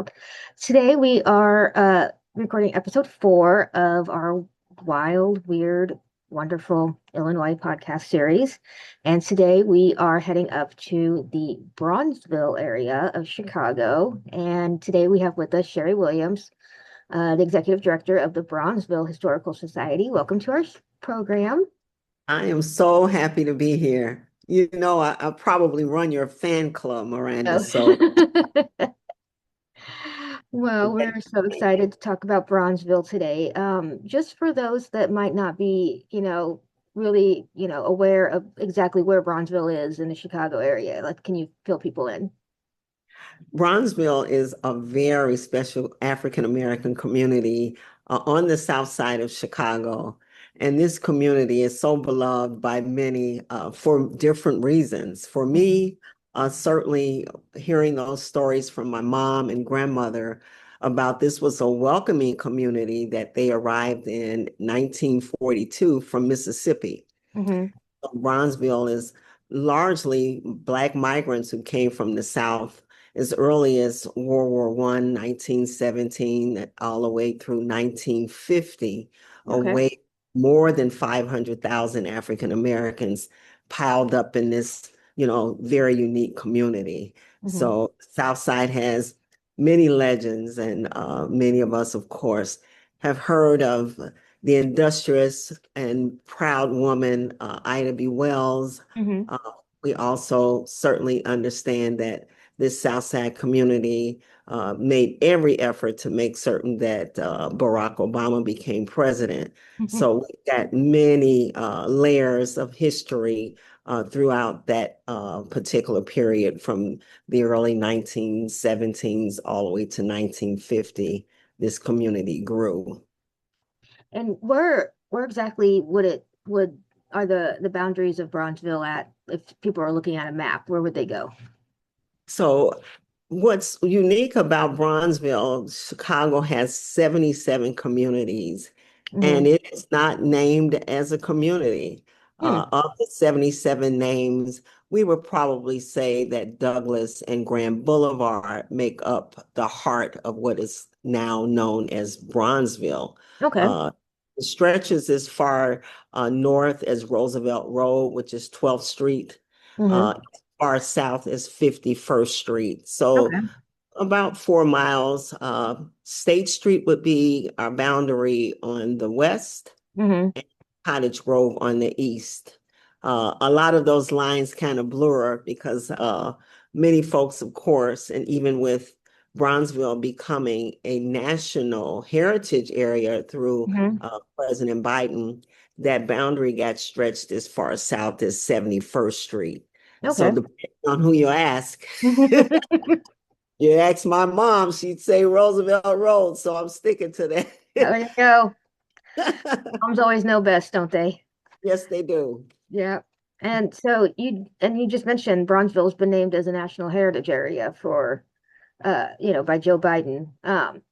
Child. Today we are recording episode 4 of our wild, weird, wonderful Illinois podcast series. And today we are heading up to the Bronzeville area of Chicago. And today we have with us Sherry Williams, the executive director of the Bronzeville Historical Society. Welcome to our program. I am so happy to be here. I probably run your fan club, Miranda. Oh. So Well, we're so excited to talk about Bronzeville today. Just for those that might not be, really, aware of exactly where Bronzeville is in the Chicago area, like, can you fill people in? Bronzeville is a very special African American community on the south side of Chicago. And this community is so beloved by many for different reasons. For me, certainly hearing those stories from my mom and grandmother about this was a welcoming community that they arrived in 1942 from Mississippi. Mm-hmm. Bronzeville is largely Black migrants who came from the South as early as World War I, 1917, all the way through 1950, Okay. away more than 500,000 African Americans piled up in this, very unique community. Mm-hmm. So Southside has many legends, and many of us, of course, have heard of the industrious and proud woman, Ida B. Wells. Mm-hmm. Uh, we also certainly understand that this Southside community made every effort to make certain that Barack Obama became president. So we've got many layers of history throughout that particular period from the early 1917s all the way to 1950. This community grew. And where exactly would are the boundaries of Bronzeville at if people are looking at a map, where would they go? So what's unique about Bronzeville, Chicago has 77 communities, Mm-hmm. and it is not named as a community. Hmm. Of the 77 names, we would probably say that Douglas and Grand Boulevard make up the heart of what is now known as Bronzeville. Okay. Uh, it stretches as far north as Roosevelt Road, which is 12th Street. Mm-hmm. Far south is 51st Street. So Okay. about 4 miles. State Street would be our boundary on the west, Mm-hmm. and Cottage Grove on the east. A lot of those lines kind of blur because many folks, of course, and even with Bronzeville becoming a national heritage area through Mm-hmm. President Biden, that boundary got stretched as far south as 71st Street. So Okay. depending on who you ask, you ask my mom, she'd say Roosevelt Road. So I'm sticking to There you go. that. Moms always know best, don't they? Yes, they do. Yeah. And so you just mentioned Bronzeville's been named as a national heritage area for by Joe Biden.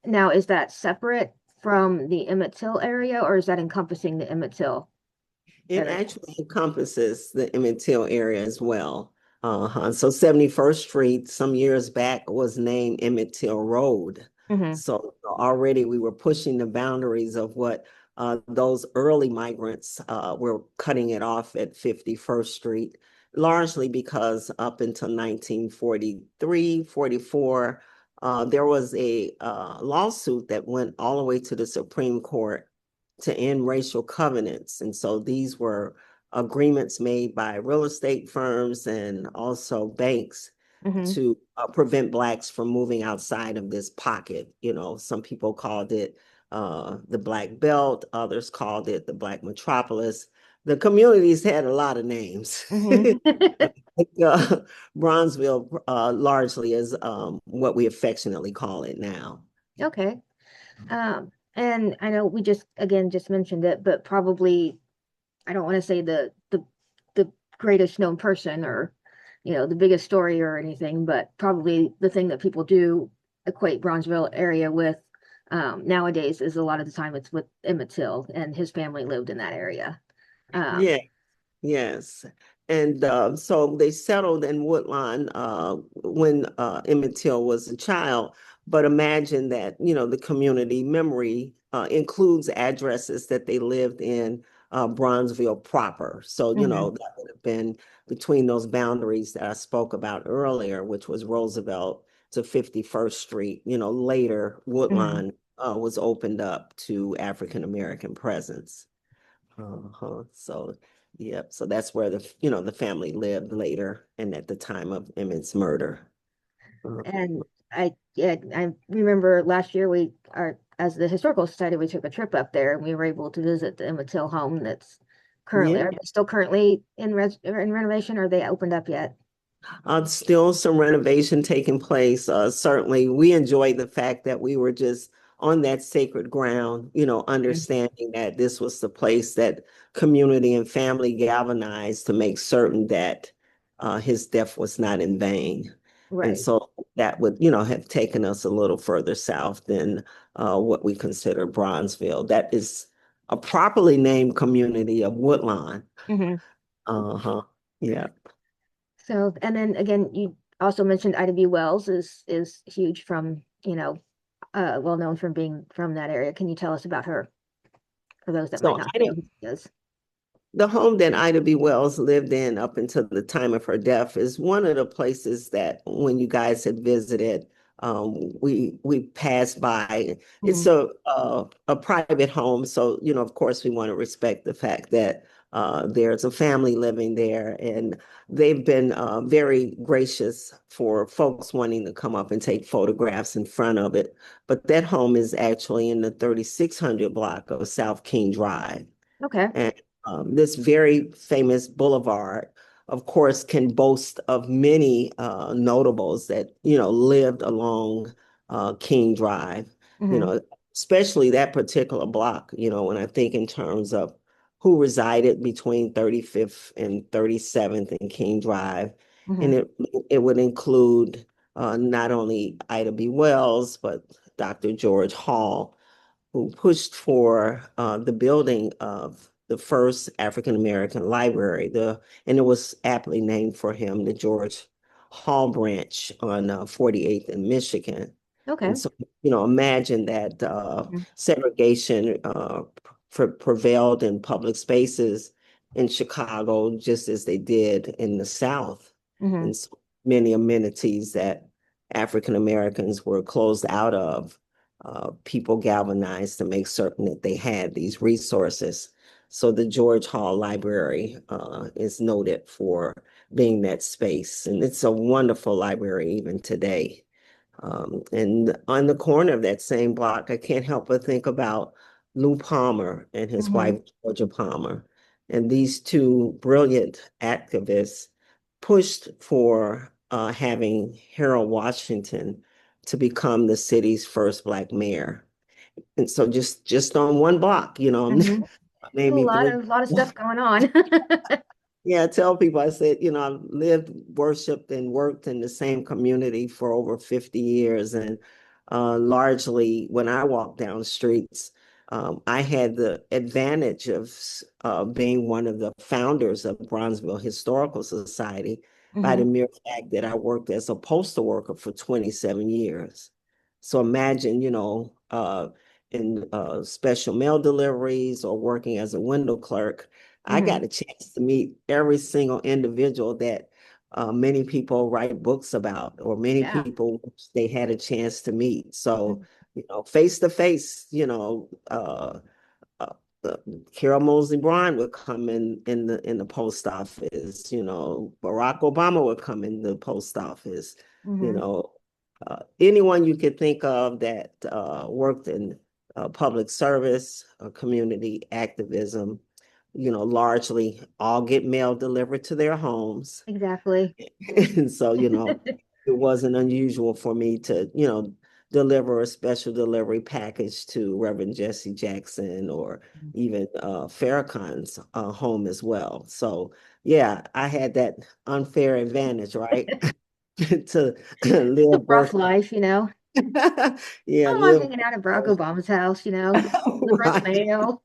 Now is that separate from the Emmett Till area, or is that encompassing the Emmett Till It area? actually encompasses the Emmett Till area as well. So 71st Street some years back was named Emmett Till Road. Hmm. So already we were pushing the boundaries of what those early migrants were cutting it off at 51st Street, largely because up until 1943, 44, there was a lawsuit that went all the way to the Supreme Court to end racial covenants. And so these were agreements made by real estate firms and also banks Hmm. to prevent Blacks from moving outside of this pocket. Some people called it the Black Belt, others called it the Black Metropolis. The communities had a lot of names. Hmm. Bronzeville largely is what we affectionately call it now. Okay. And I know we just mentioned it, but probably I don't want to say the greatest known person or the biggest story or anything, but probably the thing that people do equate Bronzeville area with nowadays is a lot of the time it's with Emmett Till and his family lived in that area. Um, Yeah. Yes. And so they settled in Woodlawn when Emmett Till was a child. But imagine that, the community memory includes addresses that they lived in Bronzeville proper. So, Hmm. that would have been between those boundaries that I spoke about earlier, which was Roosevelt to 51st Street. Later Hmm. Woodlawn was opened up to African American presence. So, yep. So that's where the family lived later and at the time of Emmett's murder. Uh, And I remember last year we are as the historical society we took a trip up there and we were able to visit the Emmett Till home that's currently yeah. are they still currently in renovation or are they opened up yet? Still some renovation taking place. Certainly, we enjoyed the fact that we were just on that sacred ground, Mhm. understanding that this was the place that community and family galvanized to make certain that his death was not in vain. And Right. so that would, have taken us a little further south than what we consider Bronzeville. That is a properly named community of Woodlawn. Hmm. Uh-huh. Yeah. So, and then again, you also mentioned Ida B. Wells is huge from, well known from being from that area. Can you tell us about her for those that might So not Ida know who she is? The home that Ida B. Wells lived in up until the time of her death is one of the places that when you guys had visited, we passed by. It's Hmm. a private home, so of course, we want to respect the fact that there's a family living there, and they've been very gracious for folks wanting to come up and take photographs in front of it. But that home is actually in the 3600 block of South King Drive. Okay. And this very famous boulevard, of course, can boast of many notables that, lived along King Drive, you Hmm. know, especially that particular block, when I think in terms of who resided between 35th and 37th and King Drive. Hmm. And it would include not only Ida B. Wells, but Dr. George Hall, who pushed for the building of the first African American library. And it was aptly named for him, the George Hall branch on 48th in Michigan. Okay. And so, imagine that Hmm. segregation prevailed in public spaces in Chicago, just as they did in the South. Hmm. And so many amenities that African Americans were closed out of, people galvanized to make certain that they had these resources. So the George Hall Library is noted for being that space. And it's a wonderful library even today. And on the corner of that same block, I can't help but think about Lou Palmer and his Hmm. wife, Georgia Palmer. And these two brilliant activists pushed for having Harold Washington to become the city's first Black mayor. And so just on one block, Hmm. A maybe three. lot of stuff going on. Yeah, I tell people, I said, I've lived, worshiped, and worked in the same community for over 50 years. And largely, when I walk down streets, I had the advantage of being one of the founders of Bronzeville Historical Society by Hmm. the mere fact that I worked as a postal worker for 27 years. So imagine, in special mail deliveries or working as a window clerk. I Hmm. got a chance to meet every single individual that many people write books about, or many Yeah. people wish they had a chance to meet. So, face to face, uh, Carol Moseley Bryan would come in the post office. Barack Obama would come in the post office. You Hmm. know, anyone you could think of that worked in public service, community activism. Largely all get mail delivered to their homes. Exactly. And so, it wasn't unusual for me to, deliver a special delivery package to Reverend Jesse Jackson or even Farrakhan's home as well. So, yeah, I had that unfair advantage, right? To It's a live rough both. life, Yeah, Oh, I'm live. hanging out at Barack Obama's house, delivering the Right. mail.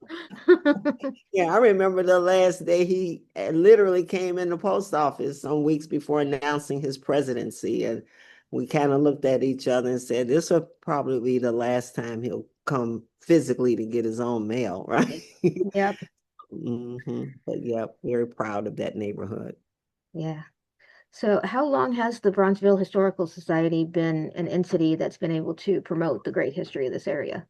Yeah, I remember the last day he literally came in the post office some weeks before announcing his presidency. And we kind of looked at each other and said, this will probably be the last time he'll come physically to get his own mail, right? Yep. But yeah, very proud of that neighborhood. Yeah. So how long has the Bronzeville Historical Society been an entity that's been able to promote the great history of this area?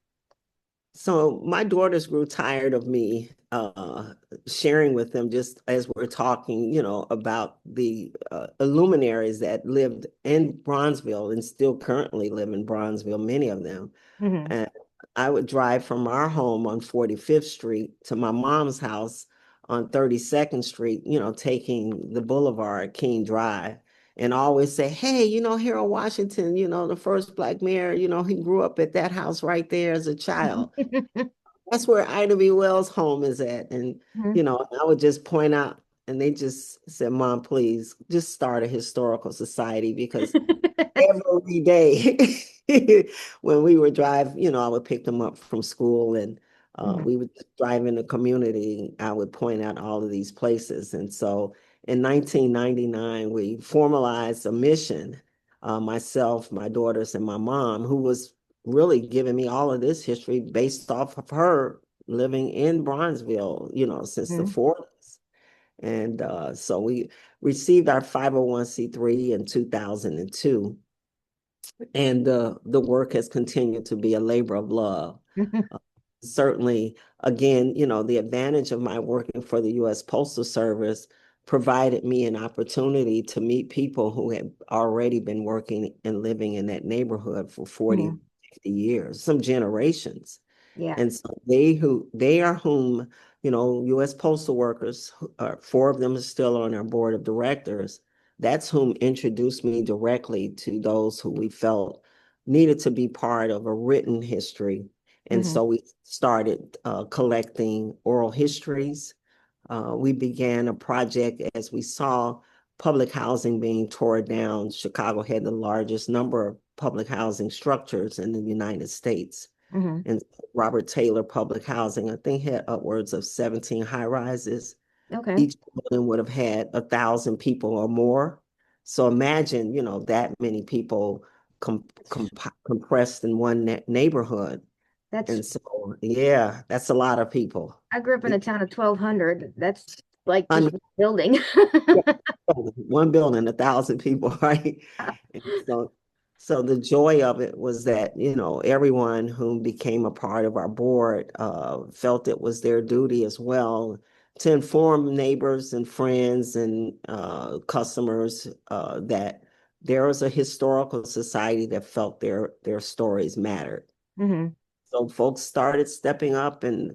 So my daughters grew tired of me sharing with them just as we're talking, about the luminaries that lived in Bronzeville and still currently live in Bronzeville, many of them. Hmm. And I would drive from our home on 45th Street to my mom's house on 32nd Street, taking the boulevard, King Drive, and always say, hey, Harold Washington, the first Black mayor, he grew up at that house right there as a child. That's where Ida B. Wells' home is at. And, I would just point out, and they just said, Mom, please just start a historical society because every day when we would drive, I would pick them up from school and Hmm. we would drive in the community. I would point out all of these places. And so in 1999, we formalized a mission, myself, my daughters, and my mom, who was really giving me all of this history based off of her living in Bronzeville, since the Hmm. 40s. And so we received our 501c3 in 2002, and the work has continued to be a labor of love. Uh, Certainly, again, the advantage of my working for the U.S. Postal Service provided me an opportunity to meet people who had already been working and living in that neighborhood for 40, Hmm. 50 years, some generations. Yeah. And so they are whom, U.S. postal workers, four of them are still on our board of directors. That's whom introduced me directly to those who we felt needed to be part of a written history. And Hmm. so we started collecting oral histories. We began a project as we saw public housing being torn down. Chicago had the largest number of public housing structures in the United States. Hmm. And Robert Taylor Public Housing, I think, had upwards of 17 high rises. Okay. Each building would have had 1,000 people or more. So imagine, that many people compressed in one neighborhood. That's And so, yeah, that's a lot of people. I grew up in a town of 1,200. That's like just Un- one building. One building, 1,000 people, right? And so the joy of it was that, everyone who became a part of our board felt it was their duty as well to inform neighbors and friends and customers that there was a historical society that felt their stories mattered. Hmm. So folks started stepping up and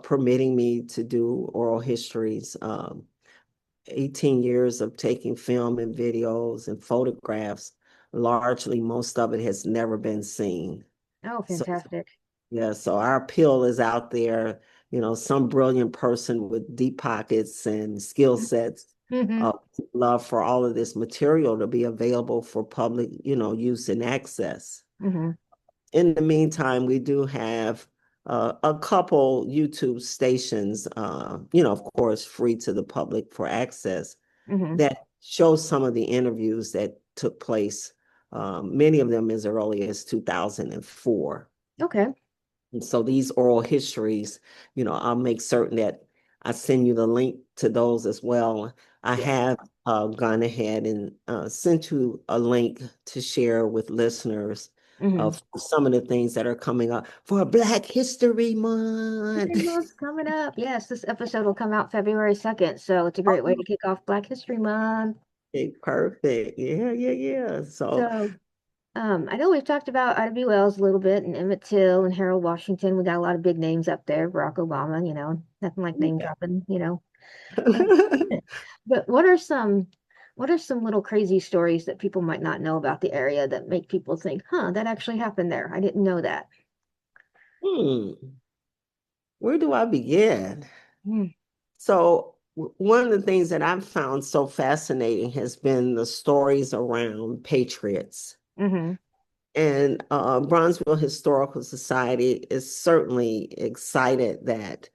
permitting me to do oral histories. 18 years of taking film and videos and photographs. Largely, most of it has never been seen. Oh, So, fantastic. yeah, so our appeal is out there. Some brilliant person with deep pockets and skill sets Hmm. love for all of this material to be available for public, use and access. Hmm. In the meantime, we do have a couple YouTube stations, of course, free to the public for access Hmm. that show some of the interviews that took place, many of them as early as 2004. Okay. And so these oral histories, I'll make certain that I send you the link to those as well. I Yeah. have gone ahead and sent you a link to share with listeners Hmm. of some of the things that are coming up for Black History Month. History Month's coming up. Yes, this episode will come out February 2nd, so it's a great way to kick off Black History Month. Okay, perfect. Yeah, yeah, yeah. So, So, I know we've talked about Ida B. Wells a little bit, and Emmett Till and Harold Washington. We got a lot of big names up there. Barack Obama, nothing like name yeah. dropping. Uh, but what are some little crazy stories that people might not know about the area that make people think, huh, that actually happened there? I didn't know that. Hmm, where do I begin? Mm. So, one of the things that I've found so fascinating has been the stories around patriots. Hmm. And Bronzeville Historical Society is certainly excited that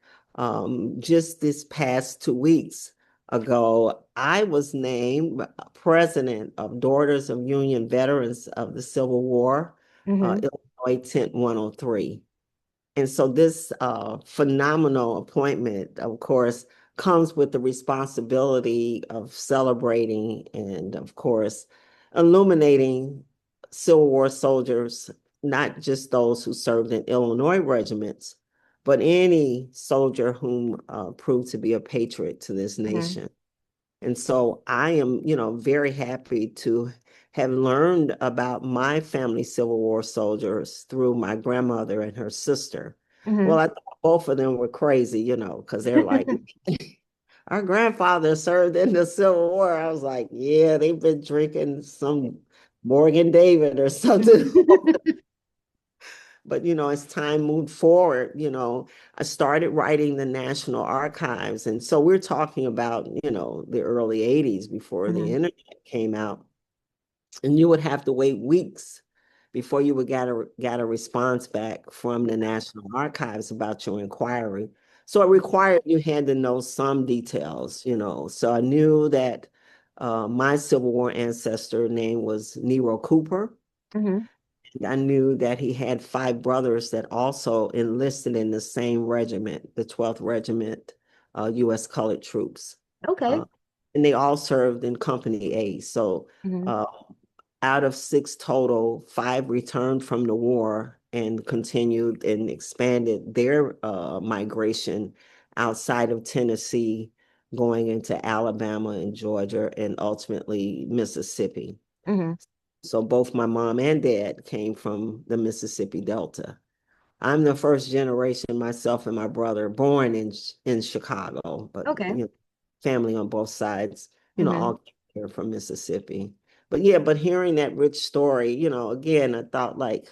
just this past 2 weeks, ago, I was named president of Daughters of Union Veterans of the Civil War, Mm-hmm. Illinois Tent 103. And so this phenomenal appointment, of course, comes with the responsibility of celebrating and, of course, illuminating Civil War soldiers, not just those who served in Illinois regiments, but any soldier whom proved to be a patriot to this Mm-hmm. nation. And so I am, very happy to have learned about my family Civil War soldiers through my grandmother and her sister. Mm-hmm. Well, I thought both of them were crazy, because they're like, our grandfather served in the Civil War. I was like, yeah, they've been drinking some Morgan David or something. But, as time moved forward, I started writing the National Archives. And so we're talking about, the early 80s before the Mm-hmm. internet came out. And you would have to wait weeks before you would get a response back from the National Archives about your inquiry. So it required you had to know some details, So I knew that my Civil War ancestor name was Nero Cooper. Mm-hmm. I knew that he had five brothers that also enlisted in the same regiment, the 12th Regiment, U.S. Colored Troops. Okay. Uh, and they all served in Company A. So Mm-hmm. uh, out of six total, five returned from the war and continued and expanded their migration outside of Tennessee, going into Alabama and Georgia and ultimately Mississippi. Mm-hmm. So both my mom and dad came from the Mississippi Delta. I'm the first generation, myself and my brother, born in Chicago, but Okay. family on both sides, Mm-hmm. all came here from Mississippi. But yeah, but hearing that rich story, again, I thought like,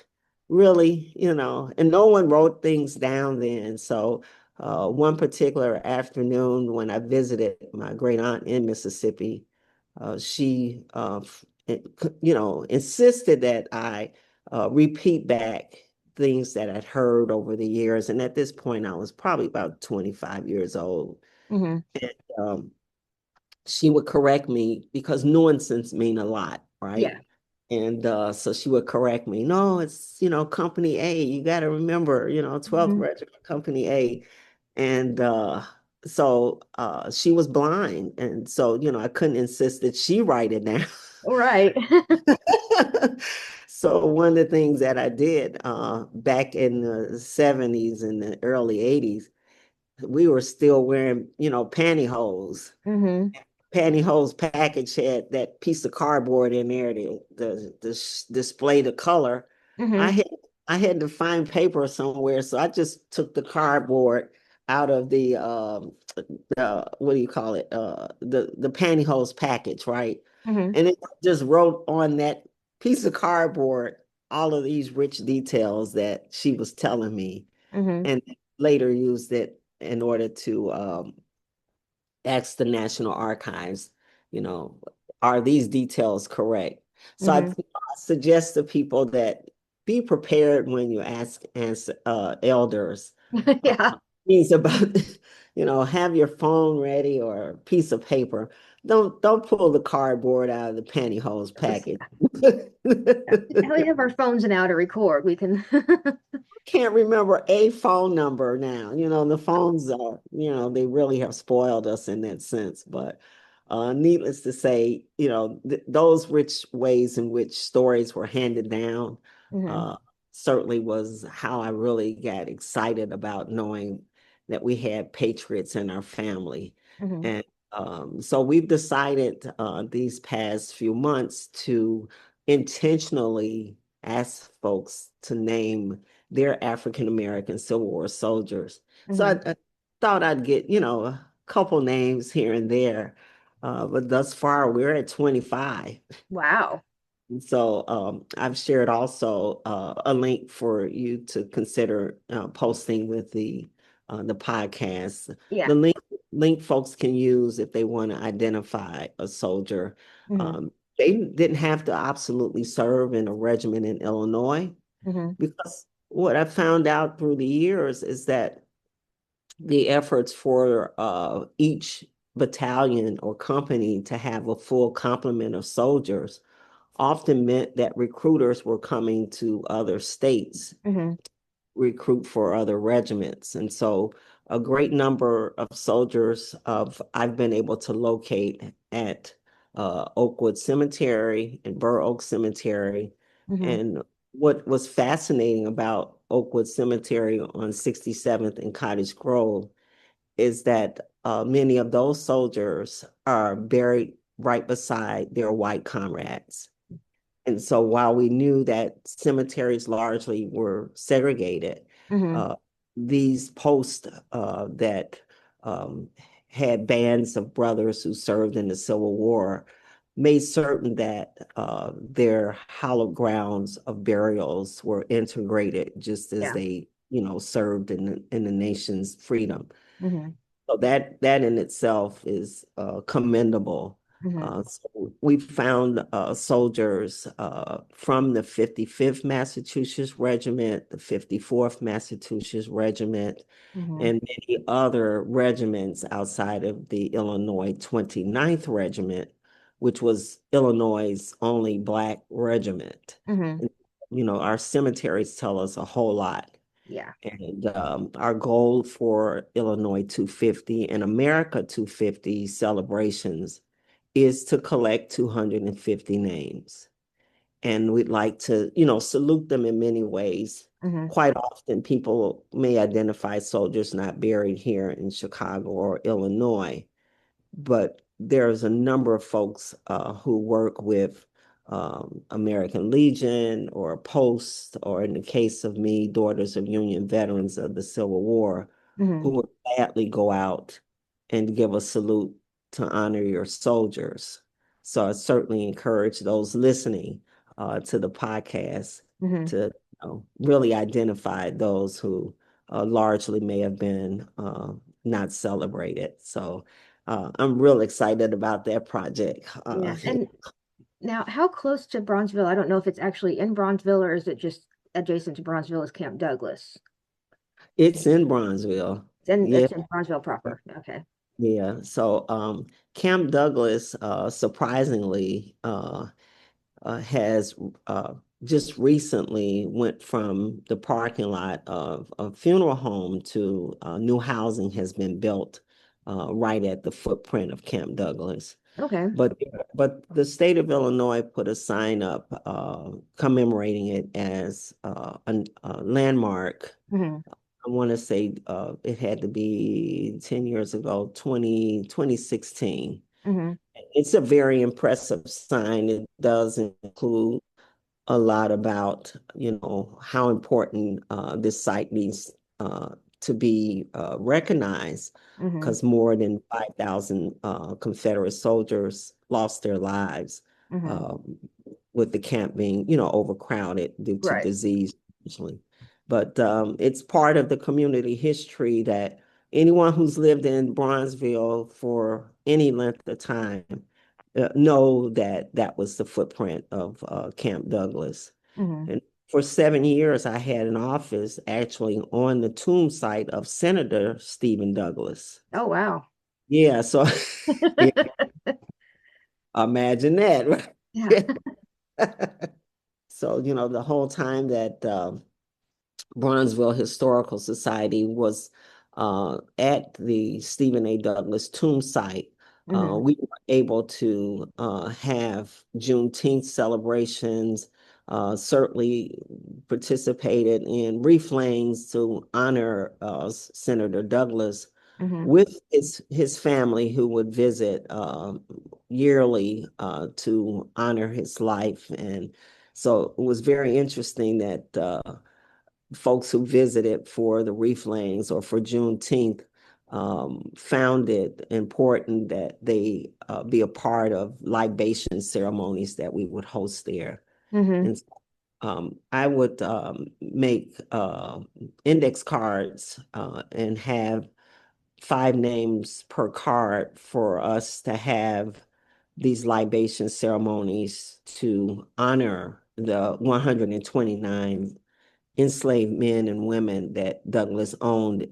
really, and no one wrote things down then. So one particular afternoon when I visited my great aunt in Mississippi, she, insisted that I repeat back things that I'd heard over the years. And at this point, I was probably about 25 years old. Mm-hmm. And she would correct me because nuances mean a lot, right? Yeah. And so she would correct me. No, it's, Company A. You got to remember, 12th Mm-hmm. Regiment, Company A. And so she was blind. And so, I couldn't insist that she write it down. All right. So one of the things that I did back in the 70s and the early 80s, we were still wearing, pantyhose. Mm-hmm. Pantyhose package had that piece of cardboard in there to display the color. I Mm-hmm. had I had to find paper somewhere, so I just took the cardboard out of the what do you call it? The pantyhose package, right? Mm-hmm. And it just wrote on that piece of cardboard all of these rich details that she was telling me, Mm-hmm. and later used it in order to ask the National Archives, you know, are these details correct? So I Mm-hmm. suggest to people that be prepared when you ask elders Yeah. things about, have your phone ready or a piece of paper. Don't pull the cardboard out of the pantyhose package. Now we have our phones now to record. We can. Can't remember a phone number now. The phones are, they really have spoiled us in that sense. But needless to say, those rich ways in which stories were handed down Mm-hmm. uh, certainly was how I really got excited about knowing that we had patriots in our family. Mm-hmm. And so we've decided these past few months to intentionally ask folks to name their African American Civil War soldiers. So Mm-hmm. I thought I'd get, a couple names here and there. But thus far, we're at 25. Wow. And so I've shared also a link for you to consider posting with the podcast. Yeah. The link folks can use if they want to identify a soldier. Mm-hmm. Um, they didn't have to absolutely serve in a regiment in Illinois, Mm-hmm. because what I found out through the years is that the efforts for each battalion or company to have a full complement of soldiers often meant that recruiters were coming to other states Mm-hmm. recruit for other regiments. And so a great number of soldiers I've been able to locate at Oakwood Cemetery and Burr Oak Cemetery. Mm-hmm. And what was fascinating about Oakwood Cemetery on 67th and Cottage Grove is that many of those soldiers are buried right beside their white comrades. And so while we knew that cemeteries largely were segregated, Mm-hmm. uh, these posts that um, had bands of brothers who served in the Civil War made certain that their hallowed grounds of burials were integrated just as Yeah. they, served in the nation's freedom. Mm-hmm. So that in itself is commendable. Mm-hmm. So we found soldiers from the 55th Massachusetts Regiment, the 54th Massachusetts Regiment, Mm-hmm. and many other regiments outside of the Illinois 29th Regiment, which was Illinois' only Black regiment. Mm-hmm. And, our cemeteries tell us a whole lot. Yeah. And our goal for Illinois 250 and America 250 celebrations is to collect 250 names. And we'd like to, salute them in many ways. Mm-hmm. Quite often, people may identify soldiers not buried here in Chicago or Illinois, but there's a number of folks who work with American Legion or Post, or in the case of me, Daughters of Union Veterans of the Civil War, Mm-hmm. who would gladly go out and give a salute to honor your soldiers. So I certainly encourage those listening to the podcast Mm-hmm. to really identify those who largely may have been not celebrated. So I'm real excited about that project. Yeah. And now, how close to Bronzeville? I don't know if it's actually in Bronzeville or is it just adjacent to Bronzeville is Camp Douglas? It's in Bronzeville. Yeah, It's in Bronzeville proper. Okay. yeah. So Camp Douglas, surprisingly, has just recently went from the parking lot of a funeral home to new housing has been built right at the footprint of Camp Douglas. Okay. But the state of Illinois put a sign up commemorating it as a landmark. Mm-hmm. I want to say it had to be 10 years ago, 2016. Mm-hmm. It's a very impressive sign. It does include a lot about, how important this site needs to be recognized, Mm-hmm. because more than 5,000 Confederate soldiers lost their lives Mm-hmm. um, with the camp being, overcrowded due to Right. disease, usually. But it's part of the community history that anyone who's lived in Bronzeville for any length of time know that that was the footprint of Camp Douglas. Mm-hmm. And for 7 years, I had an office actually on the tomb site of Senator Stephen Douglas. Oh, wow. Yeah, so yeah, imagine that, Yeah. right? So, the whole time that Bronzeville Historical Society was at the Stephen A. Douglas tomb site. Mm-hmm. We were able to have Juneteenth celebrations, certainly participated in wreath layings to honor Senator Douglas Mm-hmm. with his family, who would visit yearly to honor his life. And so it was very interesting that folks who visited for the wreath layings or for Juneteenth found it important that they be a part of libation ceremonies that we would host there. Mm-hmm. And I would make index cards and have 5 names per card for us to have these libation ceremonies to honor the 129 enslaved men and women that Douglas owned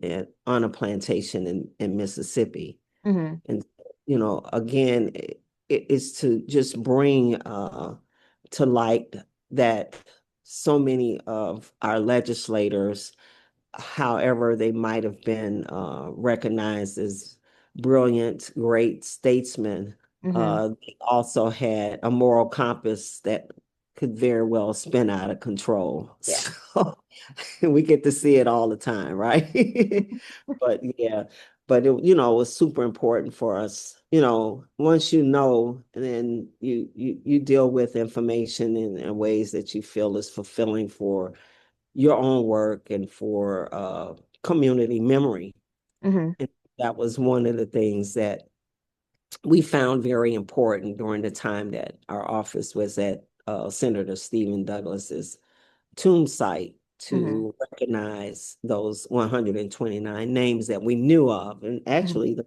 on a plantation in Mississippi. Mm-hmm. And again, it is to just bring to light that so many of our legislators, however they might have been recognized as brilliant, great statesmen, Mm-hmm. they also had a moral compass that could very well spin out of control. Yeah. So we get to see it all the time, right? But yeah, but it was super important for us. Once you know, then you deal with information in ways that you feel is fulfilling for your own work and for community memory. Mm-hmm. And that was one of the things that we found very important during the time that our office was at Senator Stephen Douglas's tomb site Mm-hmm. to recognize those 129 names that we knew of. And Mm-hmm. actually, the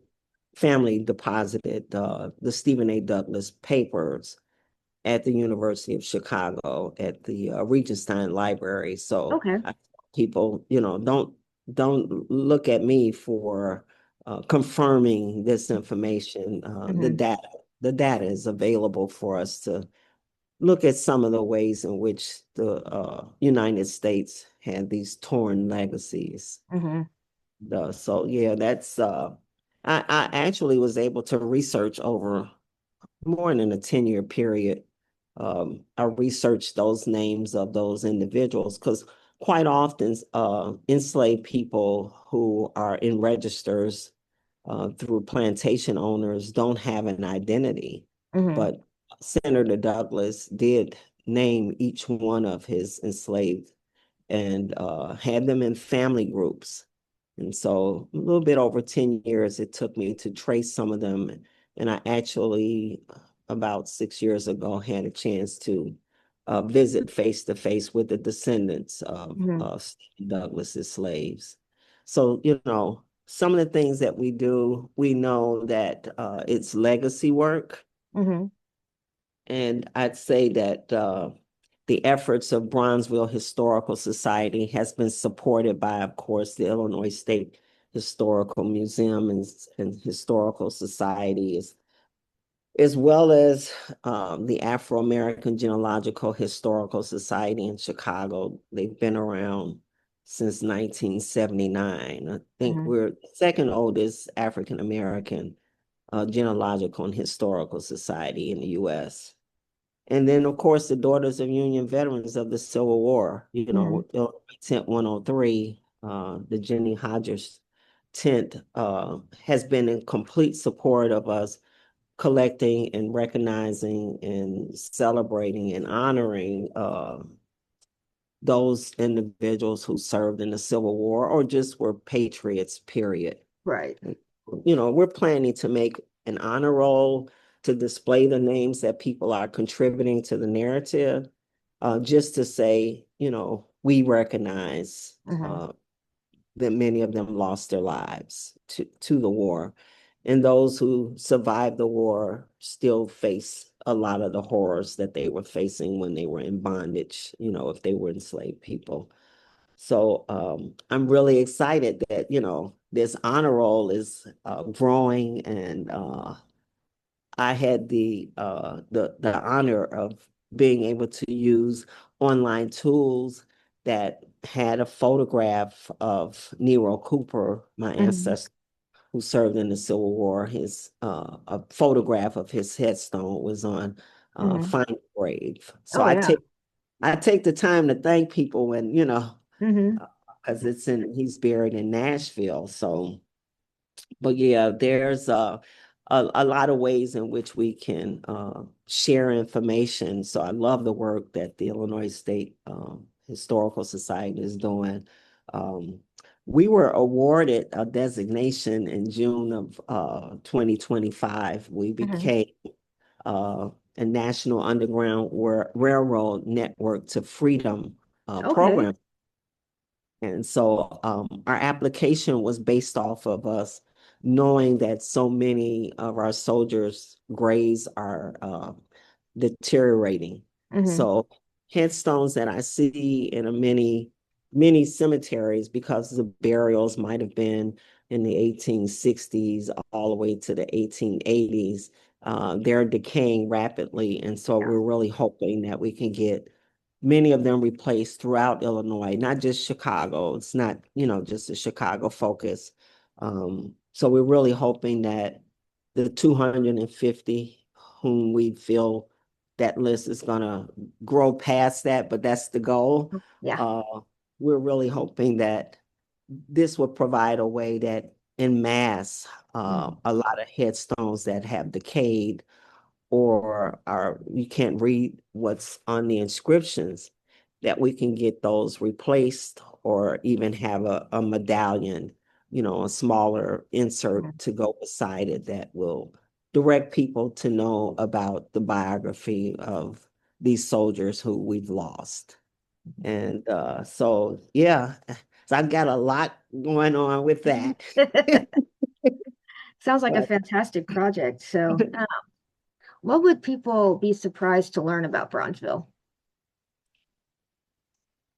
family deposited the Stephen A. Douglas papers at the University of Chicago at the Regenstein Library. So Okay. people, don't look at me for confirming this information. Mm-hmm. The data is available for us to look at some of the ways in which the United States had these torn legacies. Mm-hmm. So yeah, that's I actually was able to research over more than a 10-year period. I researched those names of those individuals because quite often enslaved people who are in registers through plantation owners don't have an identity. Mm-hmm. But Senator Douglas did name each one of his enslaved and had them in family groups. And so a little bit over 10 years it took me to trace some of them. And I actually, about 6 years ago, had a chance to visit face to face with the descendants of Mm-hmm. Stephen Douglas's slaves. So, some of the things that we do, we know that it's legacy work. Mm-hmm. And I'd say that the efforts of Bronzeville Historical Society has been supported by, of course, the Illinois State Historical Museum and Historical Society, as well as the Afro-American Genealogical Historical Society in Chicago. They've been around since 1979. I think Mm-hmm. we're the second oldest African-American genealogical and historical society in the U.S. And then, of course, the Daughters of Union Veterans of the Civil War, Mm-hmm. Tent 103, the Jenny Hodges tent has been in complete support of us collecting and recognizing and celebrating and honoring those individuals who served in the Civil War or just were patriots, period. Right. We're planning to make an honor roll to display the names that people are contributing to the narrative, just to say, we recognize Mm-hmm. that many of them lost their lives to the war. And those who survived the war still face a lot of the horrors that they were facing when they were in bondage, if they were enslaved people. So I'm really excited that, this honor roll is growing, and I had the honor of being able to use online tools that had a photograph of Nero Cooper, my Mm-hmm. ancestor who served in the Civil War. His a photograph of his headstone was on Mm-hmm. Find Grave. So Oh yeah. I take the time to thank people when, Mm-hmm. because he's buried in Nashville. So, but yeah, there's a lot of ways in which we can share information. So I love the work that the Illinois State Historical Society is doing. Um, we were awarded a designation in June of 2025. We Mm-hmm. became a National Underground Railroad Network to Freedom Okay. program. And so our application was based off of us knowing that so many of our soldiers' graves are deteriorating. Mm-hmm. So headstones that I see in a many many cemeteries, because the burials might have been in the 1860s all the way to the 1880s. They're decaying rapidly. And so Yeah. we're really hoping that we can get many of them replaced throughout Illinois, not just Chicago. It's not, just a Chicago focus. So we're really hoping that the 250 whom we feel that list is going to grow past that, but that's the goal. Yeah. Uh, we're really hoping that this will provide a way that in mass, Mhm. a lot of headstones that have decayed or are you can't read what's on the inscriptions, that we can get those replaced or even have a medallion, a smaller insert Mhm. to go beside it that will direct people to know about the biography of these soldiers who we've lost. And so, yeah, so I've got a lot going on with that. Sounds like a But fantastic project. So, what would people be surprised to learn about Bronzeville?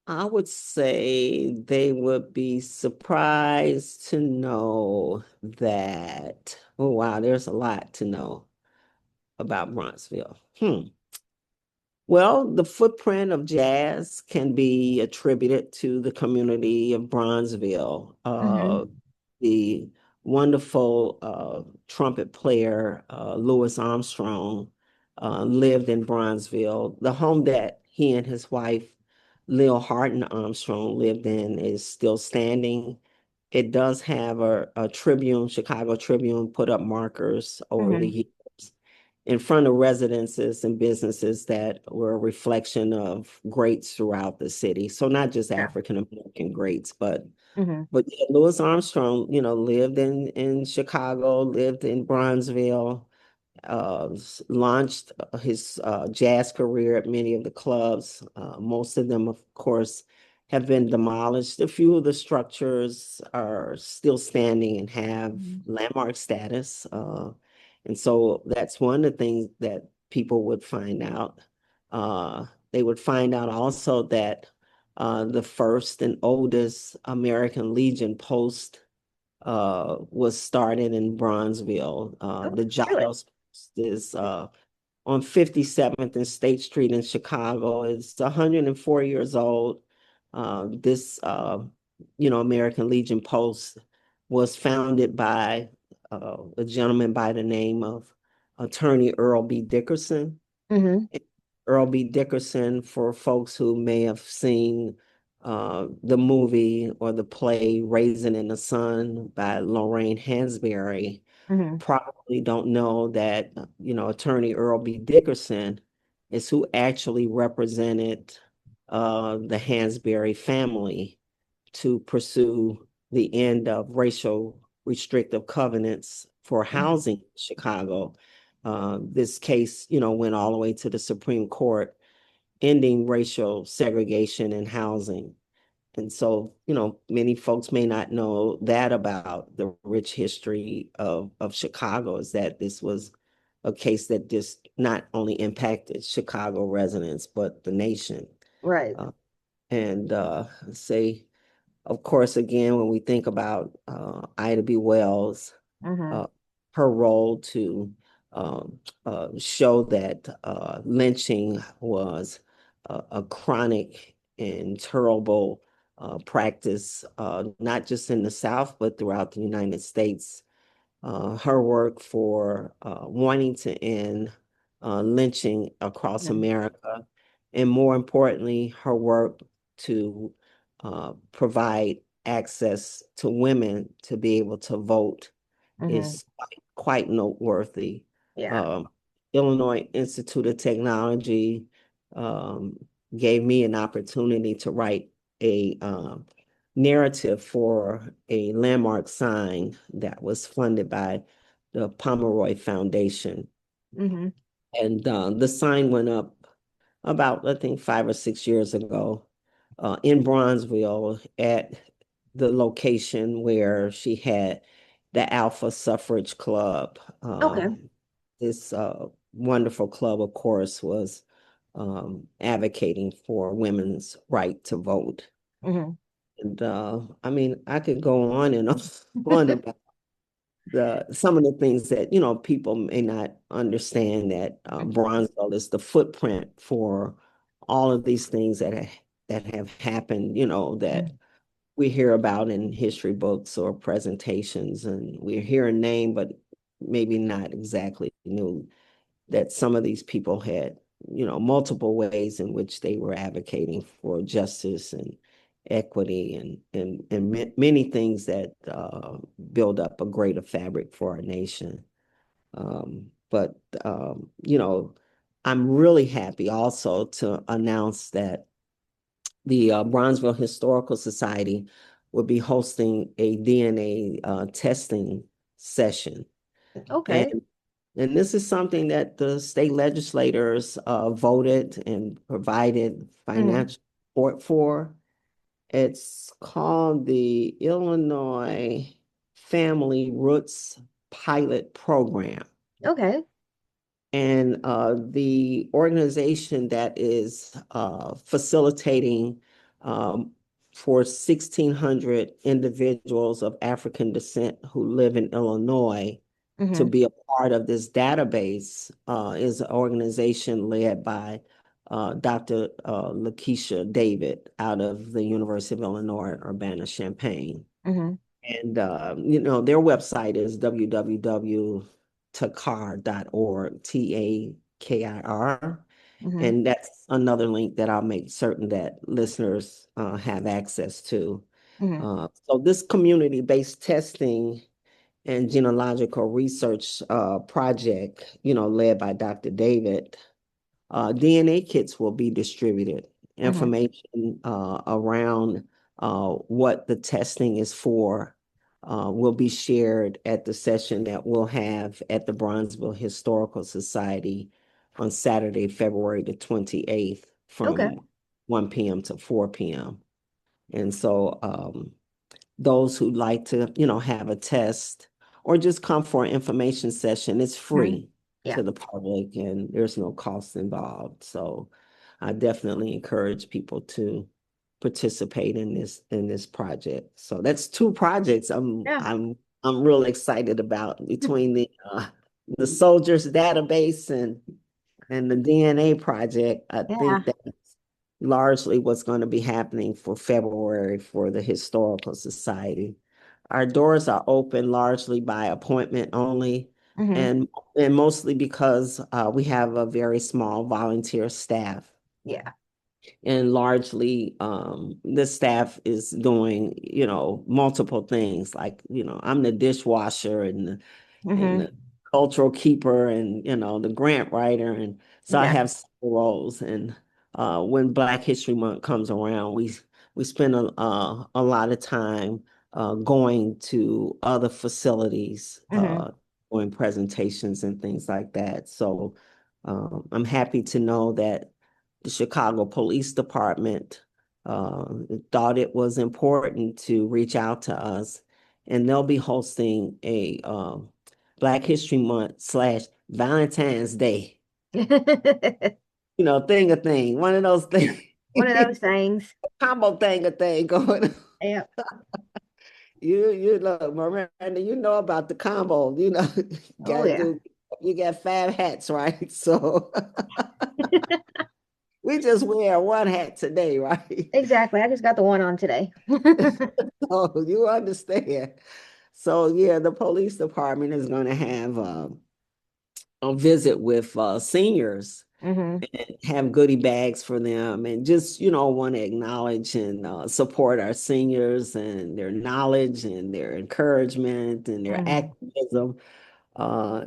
I would say they would be surprised to know that, oh wow, there's a lot to know about Bronxville. Well, the footprint of jazz can be attributed to the community of Bronzeville. Hmm. The wonderful trumpet player, Louis Armstrong, lived in Bronzeville. The home that he and his wife, Lil Harton Armstrong, lived in is still standing. It does have a Tribune, Chicago Tribune, put up markers over the Hmm. years in front of residences and businesses that were a reflection of greats throughout the city. So not just Yeah. African American greats, but Hmm. yeah, Louis Armstrong, lived in Chicago, lived in Bronzeville, launched his jazz career at many of the clubs. Most of them, of course, have been demolished. A few of the structures are still standing and have Hmm. landmark status. And so that's one of the things that people would find out. They would find out also that the first and oldest American Legion post was started in Bronzeville. Oh, The really? Giles is on 57th and State Street in Chicago. It's 104 years old. This, American Legion Post was founded by a gentleman by the name of Attorney Earl B. Dickerson. Hmm. Earl B. Dickerson, for folks who may have seen the movie or the play Raisin in the Sun by Lorraine Hansberry, Hmm. probably don't know that, Attorney Earl B. Dickerson is who actually represented the Hansberry family to pursue the end of racial restrictive covenants for Hmm. housing in Chicago. This case, went all the way to the Supreme Court, ending racial segregation in housing. And so, many folks may not know that about the rich history of Chicago, is that this was a case that just not only impacted Chicago residents, but the nation. Right. Uh, and say, of course, again, when we think about Ida B. Wells, Hmm. uh, her role to show that lynching was a chronic and terrible practice, not just in the South, but throughout the United States. Her work for wanting to end lynching across Hmm. America, and more importantly, her work to provide access to women to be able to vote Hmm. is quite noteworthy. Yeah. Um, Illinois Institute of Technology um, gave me an opportunity to write a narrative for a landmark sign that was funded by the Pomeroy Foundation. Hmm. And the sign went up about, I think, 5 or 6 years ago in Bronzeville at the location where she had the Alpha Suffrage Club. Okay. This wonderful club, of course, was advocating for women's right to vote. Hmm. And I mean, I could go on and on about the some of the things that people may not understand that Bronzeville is the footprint for all of these things that have happened, that Mhm. we hear about in history books or presentations, and we hear a name, but maybe not exactly knew that some of these people had, multiple ways in which they were advocating for justice and equity and many things that build up a greater fabric for our nation. But I'm really happy also to announce that the Bronzeville Historical Society will be hosting a DNA testing session. And Okay. and this is something that the state legislators voted and provided Hmm. financial support for. It's called the Illinois Family Roots Pilot Program. Okay. And the organization that is facilitating um, for 1,600 individuals of African descent who live in Illinois to Hmm. be a part of this database is an organization led by Dr. Lakeisha David out of the University of Illinois at Urbana-Champaign. Hmm. And their website is www.takar.org, TAKIR. Hmm. And that's another link that I'll make certain that listeners have access to. Hmm. So this community-based testing and genealogical research project, led by Dr. David, DNA kits will be distributed. Hmm. Information around what the testing is for will be shared at the session that we'll have at the Bronzeville Historical Society on Saturday, February the 28th Okay. from 1 p.m. to 4 p.m. And so those who like to, have a test or just come for an information session, it's Hmm. free Yeah. to the public and there's no cost involved. So I definitely encourage people to participate in this project. So that's two projects Yeah. I'm real excited about between the soldiers database and the DNA project. I Yeah. think that largely what's going to be happening for February for the Historical Society. Our doors are open largely by appointment only, Hmm. and and mostly because we have a very small volunteer staff. Yeah. And largely, the staff is doing, multiple things. Like, I'm the dishwasher and Hmm. the cultural keeper and the grant writer, and so I Yeah. have several roles. And when Black History Month comes around, we spend a lot of time going to other facilities, Hmm. doing presentations and things like that. So I'm happy to know that the Chicago Police Department uh, thought it was important to reach out to us, and they'll be hosting a Black History Month slash Valentine's Day, thing, one of those things, One of those things. combo thing going on. Yeah. You look, Miranda, you know about the combo, Oh gotta yeah. do, you got 5 hats, right? So we just wear one hat today, right? Exactly. I just got the one on today. Oh, you understand. So yeah, the police department is going to have a visit with seniors Hmm. and have goodie bags for them, and just want to acknowledge and support our seniors and their knowledge and their encouragement and their Hmm. activism.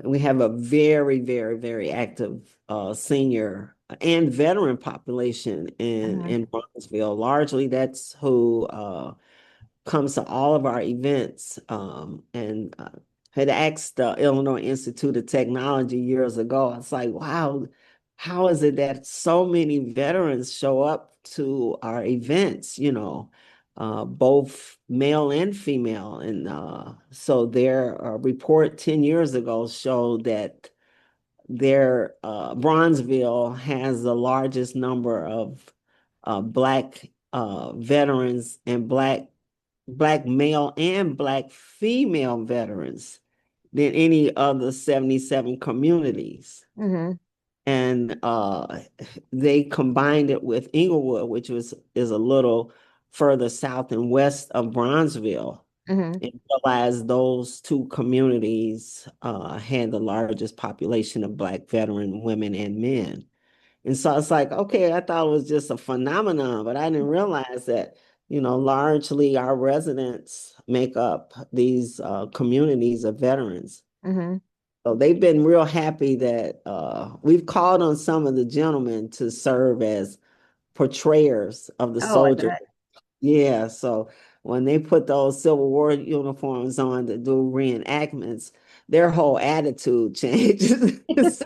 We have a very, very, very active senior and veteran population Hmm. in Bronzeville. Largely, that's who comes to all of our events, and had asked the Illinois Institute of Technology years ago. It's like, wow, how is it that so many veterans show up to our events, both male and female? And so their report 10 years ago showed that Bronzeville has the largest number of Black veterans and black male and black female veterans than any other 77 communities. Mm-hmm. And they combined it with Inglewood, which is a little further south and west of Bronzeville, Mm-hmm. and realized those two communities had the largest population of Black veteran women and men. And so it's like, okay, I thought it was just a phenomenon, but I didn't realize that, largely our residents make up these communities of veterans. Mm-hmm. So they've been real happy that we've called on some of the gentlemen to serve as portrayers of the Oh, I soldiers. bet. Yeah, so when they put those Civil War uniforms on to do reenactments, their whole attitude changes. So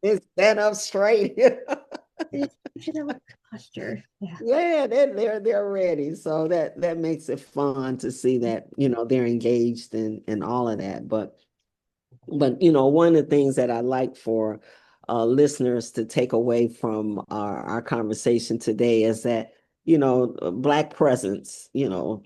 they stand up straight. It should have a posture. Yeah. Yeah, they're ready. So that makes it fun to see that, they're engaged in all of that. But one of the things that I like for listeners to take away from our conversation today is that, Black presence,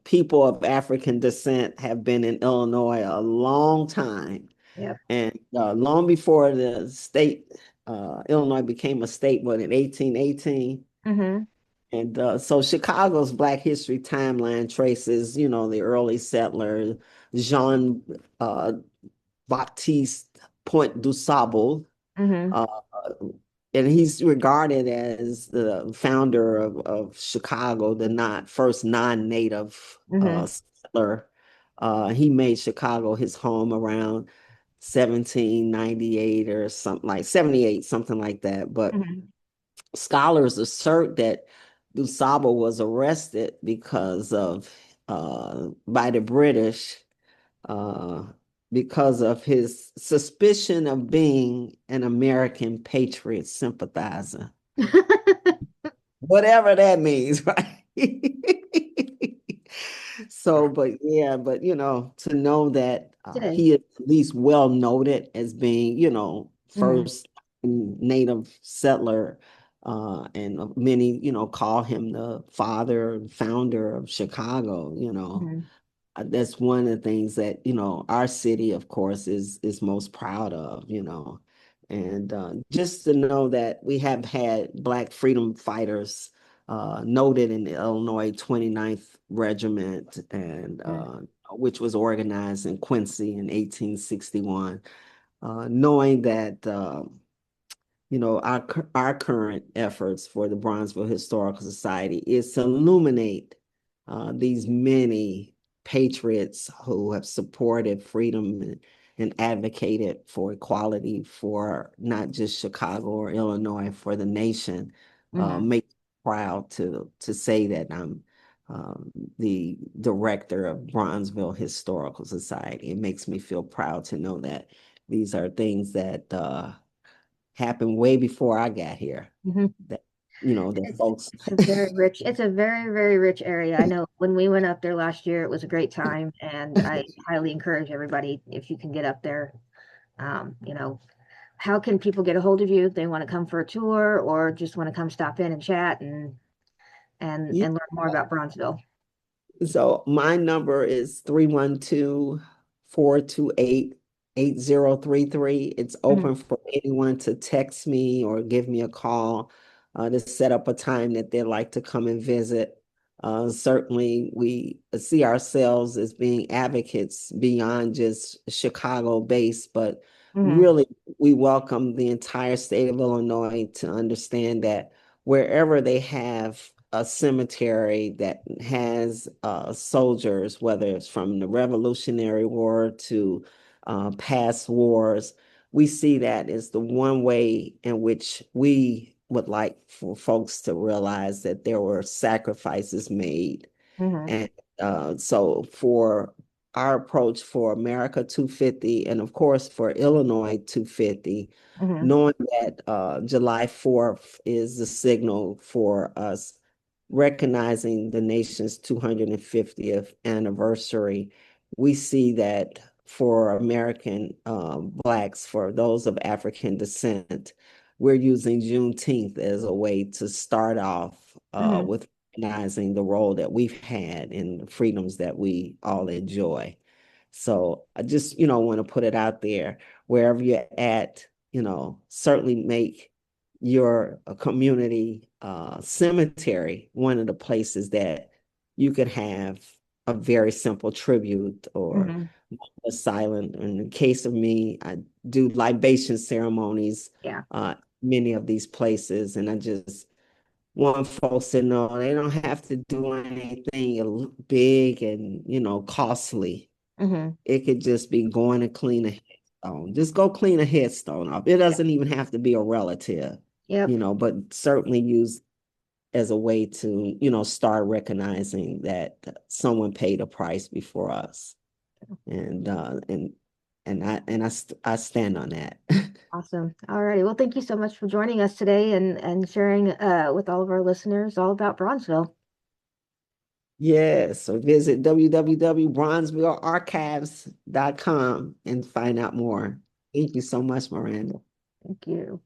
people of African descent have been in Illinois a long time. Yep. And long before the state, Illinois became a state, what, in 1818? Mm-hmm. And so Chicago's Black history timeline traces, the early settler, Jean Baptiste Point du Sable, Mm-hmm. uh, and he's regarded as the founder of Chicago, the not first non-native Mm-hmm. settler. He made Chicago his home around 1798 or something like 78, something like that. But Mm-hmm. scholars assert that DuSable was arrested because of by the British uh, because of his suspicion of being an American patriot sympathizer, whatever that means, right? So, but yeah, but to know that Today. he is at least well noted as being, Mm-hmm. first native settler, and many, call him the father and founder of Chicago, Mm-hmm. that's one of the things that our city of course is most proud of, and just to know that we have had Black freedom fighters noted in the Illinois 29th Regiment, and which was organized in Quincy in 1861, knowing that our current efforts for the Bronzeville Historical Society is to illuminate these many patriots who have supported freedom and advocated for equality for not just Chicago or Illinois, for the nation. Mm-hmm. Make me proud to say that I'm the director of Bronzeville Historical Society. It makes me feel proud to know that these are things that happened way before I got here. Mm-hmm. That the folks. It's a very rich, it's a very, very rich area. I know when we went up there last year, it was a great time, and I highly encourage everybody if you can get up there. You know, how can people get a hold of you if they want to come for a tour or just want to come stop in and chat Yeah. and learn more about Bronzeville? So my number is 312-428-8033. It's Mhm. open for anyone to text me or give me a call to set up a time that they'd like to come and visit. Certainly, we see ourselves as being advocates beyond just Chicago-based, but Mhm. really we welcome the entire state of Illinois to understand that wherever they have a cemetery that has soldiers, whether it's from the Revolutionary War to past wars, we see that as the one way in which we would like for folks to realize that there were sacrifices made. Mhm. And so for our approach for America 250, and of course for Illinois 250, Mhm. knowing that July 4th is the signal for us recognizing the nation's 250th anniversary, we see that for American Blacks, for those of African descent, we're using Juneteenth as a way to start off Mhm. with recognizing the role that we've had in the freedoms that we all enjoy. So I just, want to put it out there wherever you're at, certainly make your community cemetery one of the places that you could have a very simple tribute or Hmm. a silent. In the case of me, I do libation ceremonies, Yeah. many of these places, and I just want folks to know they don't have to do anything big and costly. Hmm. It could just be going to clean a headstone. Just go clean a headstone up. It Yep. doesn't even have to be a relative, Yep. but certainly use as a way to, start recognizing that someone paid a price before us. And I stand on that. Awesome. All righty. Well, thank you so much for joining us today and sharing with all of our listeners all about Bronzeville. Yes, so visit www.bronzevillarchives.com and find out more. Thank you so much, Miranda. Thank you.